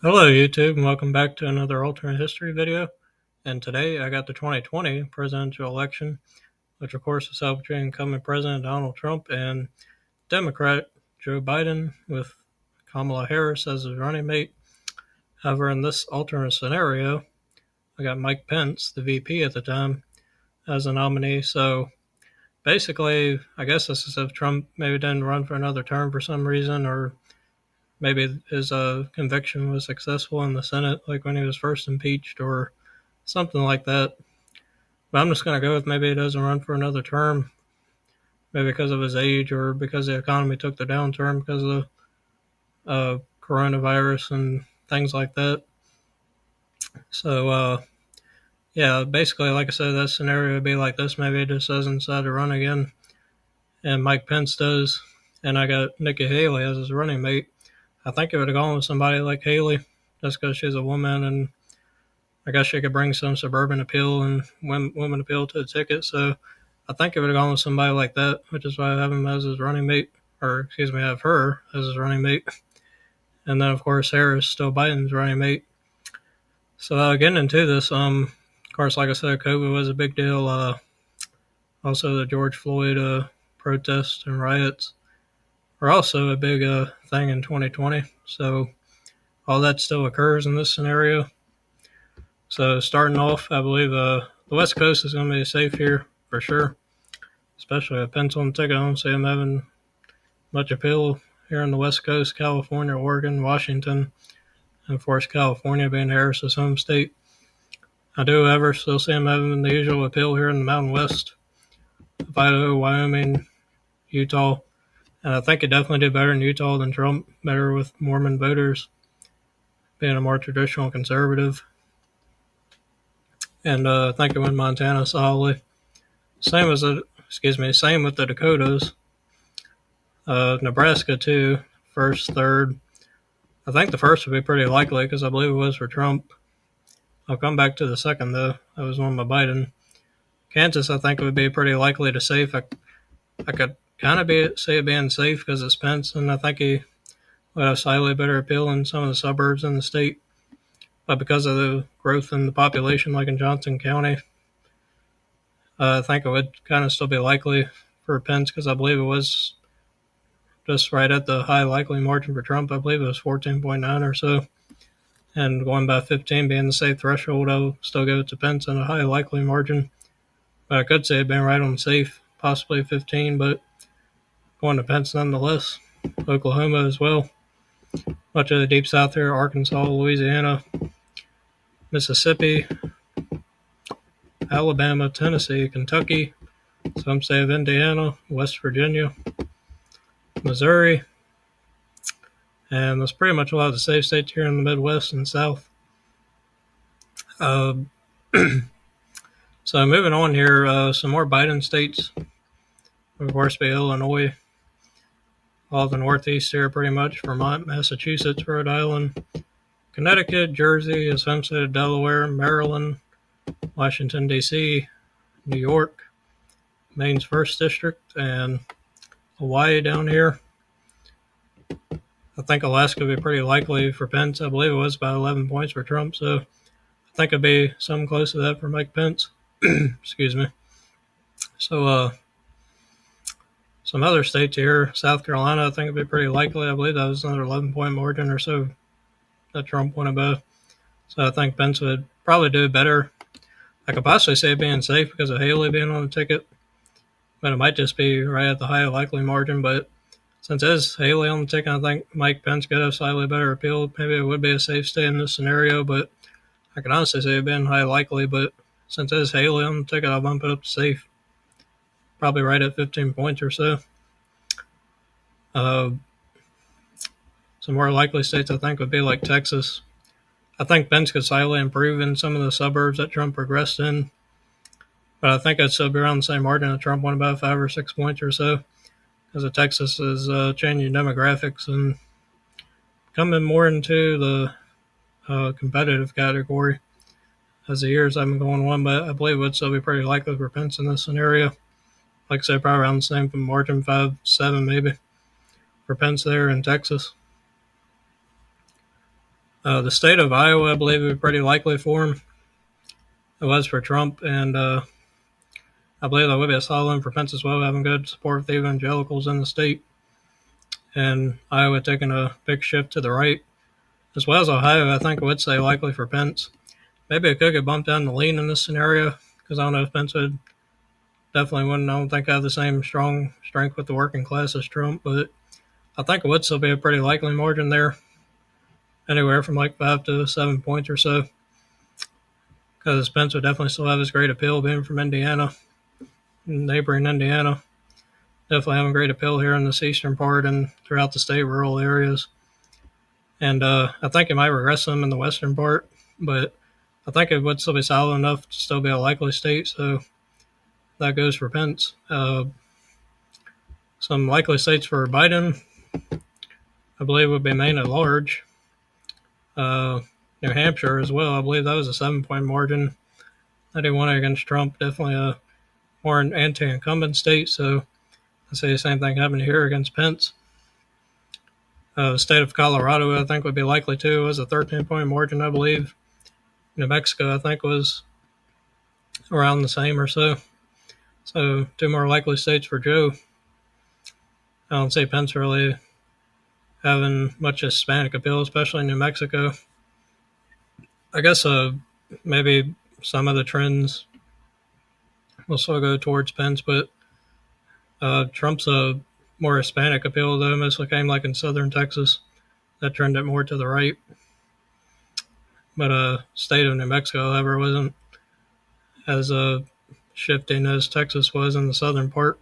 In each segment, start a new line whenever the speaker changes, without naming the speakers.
Hello YouTube and welcome back to another alternate history video. And today I got the 2020 presidential election, which of course was held between incumbent President Donald Trump and Democrat Joe Biden with Kamala Harris as his running mate. However, in this alternate scenario, I got Mike Pence, the VP at the time, as a nominee. So basically, I guess this is if Trump maybe didn't run for another term for some reason, or maybe his conviction was successful in the Senate, like when he was first impeached, or something like that. But I'm just going to go with maybe he doesn't run for another term, maybe because of his age or because the economy took the downturn because of coronavirus and things like that. So, yeah, basically, like I said, that scenario would be like this. Maybe he just doesn't decide to run again, and Mike Pence does, and I got Nikki Haley as his running mate. I think it would have gone with somebody like Haley, just because she's a woman, and I guess she could bring some suburban appeal and women appeal to the ticket. So I think it would have gone with somebody like that, which is why I have him as his running mate, or excuse me, I have her as his running mate. And then, of course, Harris, still Biden's running mate. So getting into this, of course, like I said, COVID was a big deal. Also, the George Floyd protests and riots are also a big thing in 2020. So all that still occurs in this scenario. So starting off, I believe the West Coast is going to be safe here for sure, especially with Pence on the ticket. I don't see him having much appeal here on the West Coast, California, Oregon, Washington, and of course California being Harris's home state. I do, however, still see him having the usual appeal here in the Mountain West, Idaho, Wyoming, Utah, and I think he definitely did better in Utah than Trump, better with Mormon voters, being a more traditional conservative. And I think it went Montana solidly. Same with the Dakotas. Nebraska too, first, third. I think the first would be pretty likely because I believe it was for Trump. I'll come back to the second though. That was one by Biden. Kansas, I think it would be pretty likely to safe. I could kind of say it being safe because it's Pence, and I think he would have slightly better appeal in some of the suburbs in the state. But because of the growth in the population, like in Johnson County, I think it would kind of still be likely for Pence because I believe it was just right at the high likely margin for Trump. I believe it was 14.9 or so. And going by 15 being the safe threshold, I'll still go to Pence in a high likely margin. But I could say it being right on safe, possibly 15, but going to Pence nonetheless. Oklahoma as well. Much of the deep south here, Arkansas, Louisiana, Mississippi, Alabama, Tennessee, Kentucky, some say of Indiana, West Virginia, Missouri, and that's pretty much a lot of the safe states here in the Midwest and South. Uh, so moving on here, some more Biden states. Of course, be Illinois, all the Northeast here pretty much, Vermont, Massachusetts, Rhode Island, Connecticut, Jersey, his home state of Delaware, Maryland, Washington, D.C., New York, Maine's 1st District, and Hawaii down here. I think Alaska would be pretty likely for Pence. I believe it was about 11 points for Trump, so I think it'd be something close to that for Mike Pence. Excuse me. So, some other states here, South Carolina, I think it'd be pretty likely. I believe that was another 11-point margin or so that Trump went above. So I think Pence would probably do better. I could possibly say being safe because of Haley being on the ticket, but it might just be right at the high likely margin. But since it is Haley on the ticket, I think Mike Pence could have slightly better appeal. Maybe it would be a safe stay in this scenario, but I can honestly say it'd been high likely. But since it is Haley on the ticket, I'll bump it up to safe. Probably right at 15 points or so. Some more likely states I think would be like Texas. I think Pence could slightly improve in some of the suburbs that Trump progressed in, but I think I'd still be around the same margin that Trump won about 5 or 6 points or so, because Texas is changing demographics and coming more into the competitive category as the years have been going on. But I believe it would still be pretty likely for Pence in this scenario. Like I said, probably around the same margin, 5, 7 maybe, for Pence there in Texas. The state of Iowa, I believe, would be pretty likely for him. It was for Trump, and I believe that would be a solid one for Pence as well, having good support with the evangelicals in the state. And Iowa taking a big shift to the right, as well as Ohio. I think I would say likely for Pence. Maybe it could get bumped down to lean in this scenario, because I don't know if Pence would definitely wouldn't. I don't think have the same strong strength with the working class as Trump, but I think it would still be a pretty likely margin there, anywhere from like 5 to 7 points or so. Because Pence would definitely still have his great appeal being from Indiana, neighboring Indiana. Definitely having great appeal here in this eastern part and throughout the state, rural areas. And I think it might regress some in the western part, but I think it would still be solid enough to still be a likely state. So that goes for Pence. Some likely states for Biden, I believe, would be Maine at large. New Hampshire as well. I believe that was a 7 point margin that he won against Trump. Definitely a more an anti-incumbent state. So I say the same thing happened here against Pence. The state of Colorado, I think, would be likely too. It was a 13 point margin, I believe. New Mexico, I think, was around the same or so. So two more likely states for Joe. I don't see Pence really having much Hispanic appeal, especially in New Mexico. I guess maybe some of the trends will still go towards Pence, but Trump's a more Hispanic appeal, though, mostly came like in southern Texas. That trended more to the right. But state of New Mexico, however, wasn't as shifting as Texas was in the southern part.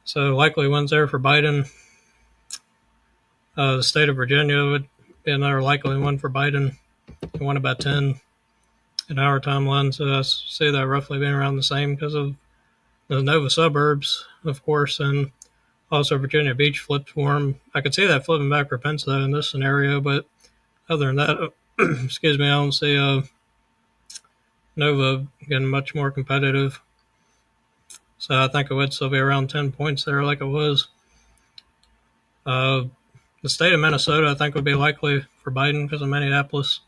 So likely wins there for Biden. The state of Virginia would be another likely one for Biden. He won about 10 in our timeline, so I see that roughly being around the same because of the Nova suburbs, of course, and also Virginia Beach flipped for him. I could see that flipping back for Pence, though, in this scenario, but other than that, excuse me, I don't see Nova getting much more competitive. So I think it would still be around 10 points there like it was. The state of Minnesota, I think, would be likely for Biden because of Minneapolis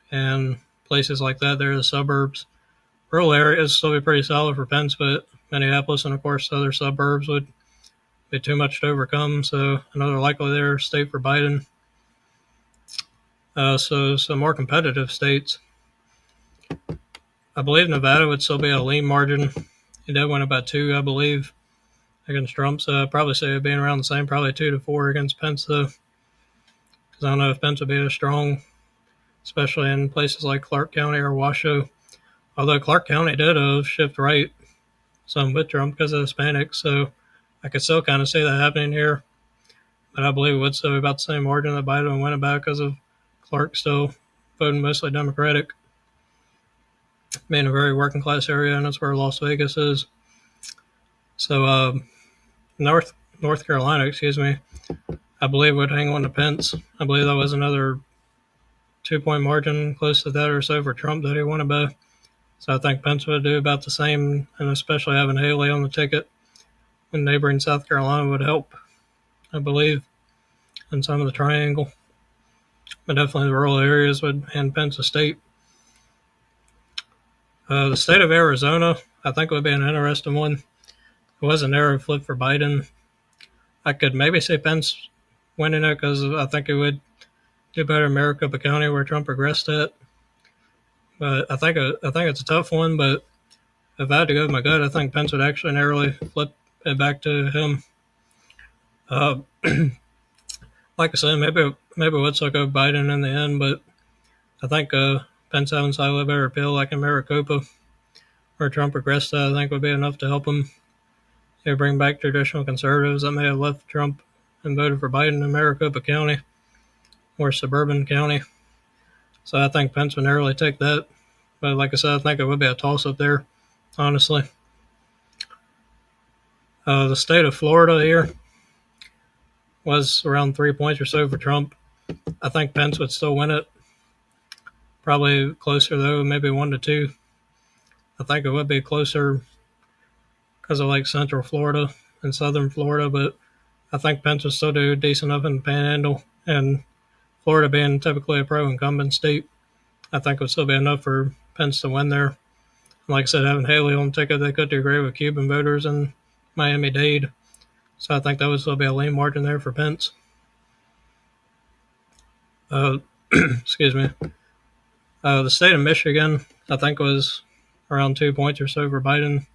and places like that. There are the suburbs. Rural areas still be pretty solid for Pence, but Minneapolis and, of course, other suburbs would be too much to overcome. So another likely there state for Biden. So some more competitive states. I believe Nevada would still be a lean margin. He did win about 2, I believe, against Trump. So I'd probably say it being around the same, probably 2 to 4 against Pence, though. Because I don't know if Pence would be as strong, especially in places like Clark County or Washoe. Although Clark County did shift right some with Trump because of Hispanics. So I could still kind of see that happening here. But I believe it would still be about the same margin that Biden went about because of Clark still voting mostly Democratic, being a very working class area, and that's where Las Vegas is. So North Carolina, excuse me, I believe would hang on to Pence. I believe that was another 2 point margin, close to that or so for Trump that he won about. So I think Pence would do about the same, and especially having Haley on the ticket in neighboring South Carolina would help, I believe, in some of the triangle. But definitely the rural areas would hand Pence a state. The state of Arizona, I think, would be an interesting one. It was a narrow flip for Biden. I could maybe say Pence winning it because I think it would do better in Maricopa County where Trump regressed at. But I think it's a tough one. But if I had to go with my gut, I think Pence would actually narrowly flip it back to him. Like I said, maybe it would still go Biden in the end, but I think Pence having slightly better appeal, like in Maricopa, where Trump regressed at, I think would be enough to help him bring back traditional conservatives that may have left Trump and voted for Biden in Maricopa County or suburban county. So I think Pence would narrowly take that. But like I said, I think it would be a toss-up there, honestly. The state of Florida here was around 3 points or so for Trump. I think Pence would still win it. Probably closer, though, maybe 1 to 2. I think it would be closer because of like Central Florida and Southern Florida, but I think Pence would still do decent enough in the Panhandle and Florida being typically a pro-incumbent state, I think it would still be enough for Pence to win there. Like I said, having Haley on the ticket, they could agree with Cuban voters in Miami-Dade. So I think that would still be a lean margin there for Pence. Excuse me. The state of Michigan, I think, was around 2 points or so for Biden.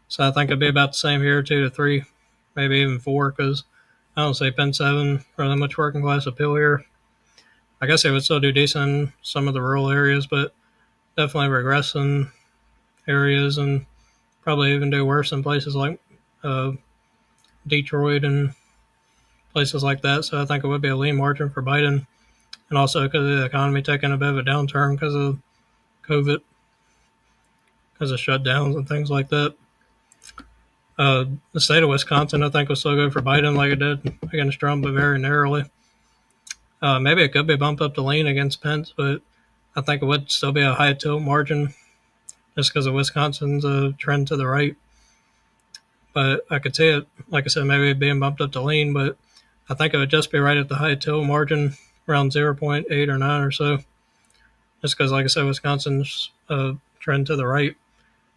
So I think it'd be about the same here, 2 to 3, maybe even 4, because I don't see Pence having really much working class appeal here. I guess they would still do decent in some of the rural areas, but definitely regress in areas and probably even do worse in places like Detroit and places like that. So I think it would be a lean margin for Biden. And also because of the economy taking a bit of a downturn because of COVID, because of shutdowns and things like that. The state of Wisconsin, I think, was still good for Biden like it did against Trump, but very narrowly. Maybe it could be bumped up to lean against Pence, but I think it would still be a high tilt margin just because of Wisconsin's trend to the right. But I could see it, like I said, maybe being bumped up to lean, but I think it would just be right at the high tilt margin, around 0.8 or 9 or so. Just because, like I said, Wisconsin's trend to the right.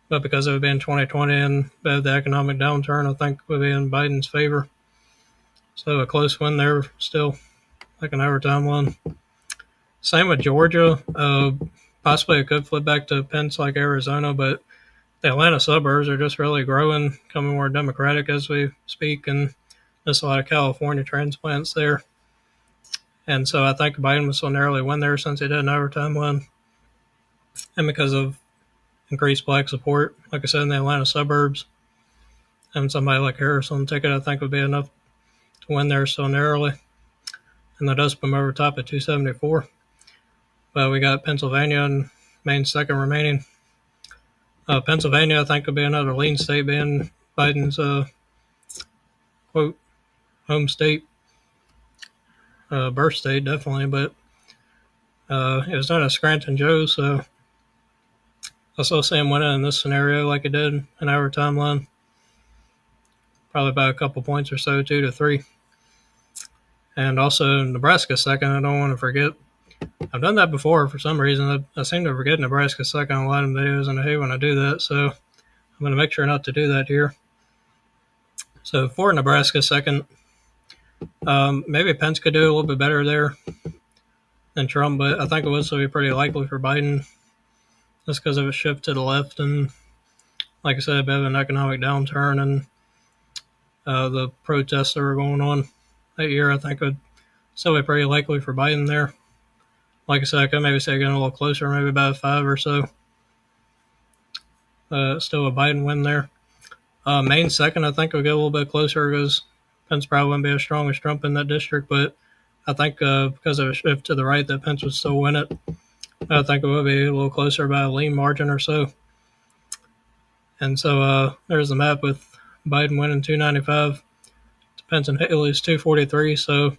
But because it would be in 2020 and the economic downturn, I think would be in Biden's favor. So a close win there still, like an overtime one. Same with Georgia. Possibly it could flip back to Pence like Arizona, but the Atlanta suburbs are just really growing, becoming more Democratic as we speak, and there's a lot of California transplants there. And so I think Biden will so narrowly win there since he did an overtime win. And because of increased black support, like I said, in the Atlanta suburbs, and somebody like Harris on the ticket, I think would be enough to win there so narrowly. And that does put him over top at 274. But we got Pennsylvania and Maine second remaining. Pennsylvania, I think, could be another lean state, being Biden's quote home state, birth state, definitely. But it was done at Scranton Joe, so I still see him winning in this scenario like he did in our timeline. Probably by a couple points or so, 2 to 3. And also Nebraska second, I don't want to forget. I've done that before for some reason. I seem to forget Nebraska second on a lot of videos, and I hate when I do that. So I'm going to make sure not to do that here. So for Nebraska second, maybe Pence could do a little bit better there than Trump, but I think it would still be pretty likely for Biden just because of a shift to the left. And like I said, a bit of an economic downturn and the protests that were going on that year, I think would still be pretty likely for Biden there. Like I said, I could maybe say getting a little closer, maybe about 5 or so. Still a Biden win there. Maine second, I think will get a little bit closer because Pence probably wouldn't be as strong as Trump in that district, but I think because of a shift to the right that Pence would still win it. I think it will be a little closer by a lean margin or so. And so there's the map with Biden winning 295. Pence and Haley's 243, so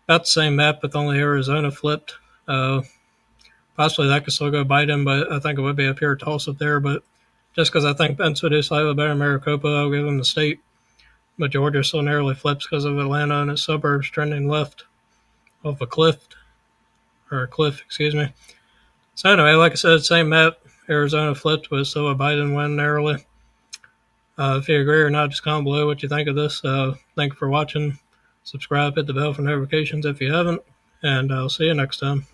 about the same map with only Arizona flipped. Possibly that could still go Biden, but I think it would be a pure toss-up there. But just because I think Pence would do slightly better in Maricopa, I'll give him the state. But Georgia still narrowly flips because of Atlanta and its suburbs trending left off a cliff, excuse me. So anyway, like I said, same map. Arizona flipped, but still a Biden win narrowly. If you agree or not, just comment below what you think of this. Thank you for watching. Subscribe, hit the bell for notifications if you haven't, and I'll see you next time.